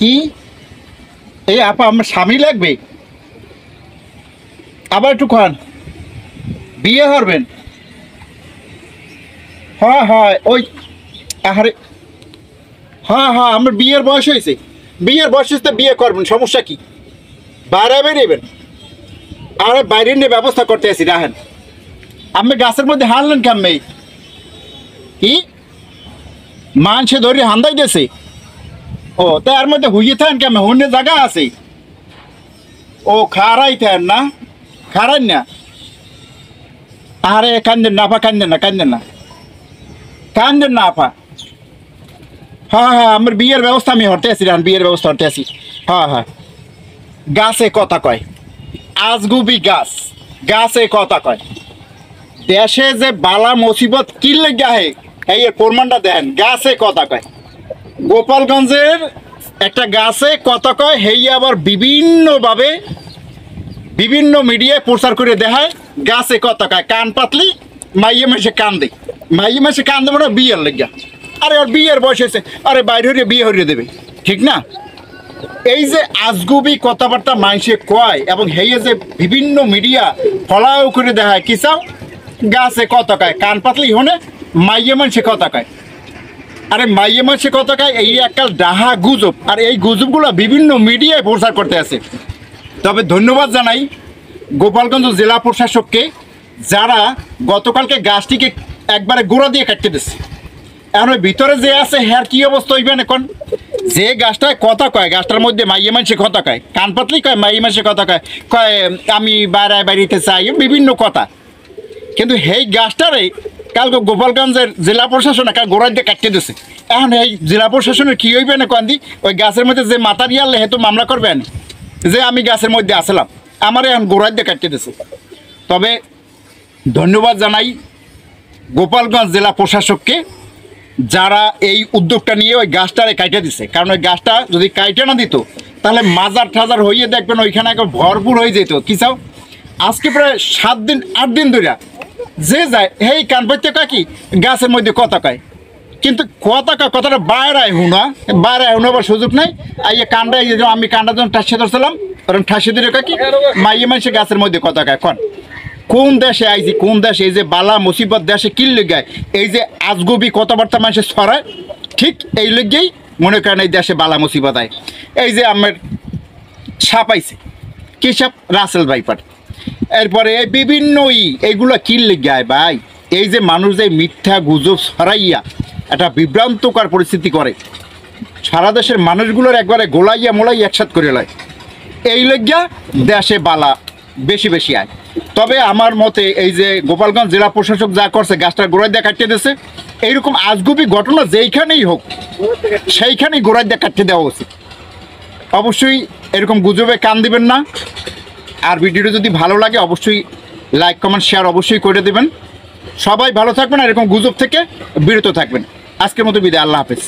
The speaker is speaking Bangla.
কি এই আপা আমার স্বামী লাগবে? আবার একটু খান, বিয়ে করবেন? হ্যাঁ হ্যাঁ ওই আরে হ্যাঁ হ্যাঁ আমার বিয়ের বয়স হয়েছে, বিয়ের বয়স হয়েছে বিয়ে করবেন, সমস্যা কি? বাইরে বেরিয়েবেন? আরে বাইরে নিয়ে ব্যবস্থা করতে আসি রাখেন। আপনি গাছের মধ্যে হারলেন কেমন? কি মানসে ধরে হান্দাই দিয়েছে? ও তার মধ্যে হুইয়ে থাকেন কেমন? হুন্যে জায়গা আছে? ও খারাই থাকেন না, খারাই না। আরে কান্দেন না আপা, কান্দেন না, কান্দেন না, কান্দেন না আপা। হ্যাঁ হ্যাঁ আমার বিয়ের ব্যবস্থা আমি হরতে আসি, বিয়ের ব্যবস্থা হরতে আসি। হ্যাঁ হ্যাঁ গাছে কথা কয়, আজগুবি গাছ, গাছে কথা কয়। দেশে যে বালা মুসিবত কি লেগে আহে এই এর প্রমাণটা দেন, গাছে কথা কয়। গোপালগঞ্জের একটা গাছে কথা কয়, হেই আবার বিভিন্নভাবে বিভিন্ন মিডিয়ায় প্রচার করে দেখায় গাছে কথা কয়। কান পাতলি মাইয়ে মাসে কান দেয়, মাইয়ে মাসে কান দেবো না বিয়ের লেগা। আরে ওর বিয়ের বয়স হয়েছে, আরে বাইরে হরিয়ে বিয়ে হরিয়ে দেবে, ঠিক না? এই যে আজগুবি কথাবার্তা মানুষে কয় এবং হেয়ে যে বিভিন্ন মিডিয়া ফলাও করে দেখায়, কি চাও? গাছে কথা কয়, কান পাতলি হনে মাইয়ে মানুষে কথা কয়। আরে মাইয়ে মানুষে কথা কয়, এই এককাল ডাহা গুজব, আর এই গুজবগুলো বিভিন্ন মিডিয়ায় প্রচার করতে আছে। তবে ধন্যবাদ জানাই গোপালগঞ্জ জেলা প্রশাসককে, যারা গতকালকে গাছটিকে একবারে গোড়া দিয়ে কাটতে দিচ্ছে। এখন ওই ভিতরে যে আছে হ্যার কি অবস্থা হইবেন এখন? যে গাছটায় কথা কয়, গাছটার মধ্যে মাইয়ে মানুষে কথা কয়, কান পাতলি কয় মাইয়ে মানুষে কথা কয়, কয় আমি বাইরে বাড়িতে চাই, বিভিন্ন কথা। কিন্তু সেই গাছটারে কালকে গোপালগঞ্জের জেলা প্রশাসন কাল গোড়ায় দিয়ে কাটতে দিচ্ছে। এখন এই জেলা প্রশাসনের কী হইবে না কান্দি? ওই গাছের মধ্যে যে মাতারিয়ালে হেতু মামলা করবেন যে আমি গাছের মধ্যে আসলাম, আমার এখন গোড়ায় দিয়ে কাটতে দিচ্ছে। তবে ধন্যবাদ জানাই গোপালগঞ্জ জেলা প্রশাসককে, যারা এই উদ্যোগটা নিয়ে ওই গাছটারে কাইটে দিছে। কারণ ওই গাছটা যদি কাইটে না দিত তাহলে মাজার ঠাজার হইয়ে দেখবেন ওইখানে একবার ভরপুর হয়ে যেত। কি চাও? আজকে প্রায় 7 দিন 8 দিন ধরে যে যায় হেই কান পাইতে কাকি গাছের মধ্যে কথা কয়, কিন্তু কথা কয় কথাটা বাইরায় হুনা, বাইরায় হুনা আবার সুযোগ নাই। আর এই কানটা আমি কানটা যখন ঠাসিয়ে ধরছিলাম কারণ ঠাসিয়ে ধরে কাকি মাইয়ে মানুষে গাছের মধ্যে কথা কয়। কোন দেশে আইছি, কোন দেশে? এই যে বালা মুসিবত দেশে কি লেগায়, এই যে আজগুবি কথাবার্তা মানুষের ছড়ায়, ঠিক এই লেগেই মনে করেন এই দেশে বালা মুসিবত আয়। এই যে আমার সাপ আইছে, কি সাপ? Russell viper. এরপরে এই বিভিন্ন এইগুলো কি লেগায় ভাই? এই যে মানুষ যে মিথ্যা গুজব ছড়াইয়া একটা বিভ্রান্তকর পরিস্থিতি করে, সারা দেশের মানুষগুলোর একবারে গোলাইয়া মোলাই একসাথ করে লয়, এই লেগিয়া দেশে বালা বেশি বেশি আয়। তবে আমার মতে এই যে গোপালগঞ্জ জেলা প্রশাসক যা করছে, গাছটা গোড়ায় দিয়ে কাটতে দিয়েছে, এইরকম আজগুবি ঘটনা যেইখানেই হোক সেইখানেই গোড়ায় দিয়ে কাটতে দেওয়া উচিত। অবশ্যই এরকম গুজবে কান দিবেন না। আর ভিডিওটা যদি ভালো লাগে অবশ্যই লাইক কমেন্ট শেয়ার অবশ্যই করে দেবেন। সবাই ভালো থাকবেন, আর এরকম গুজব থেকে বিরত থাকবেন। আজকের মতো বিদায়, আল্লাহ হাফেজ।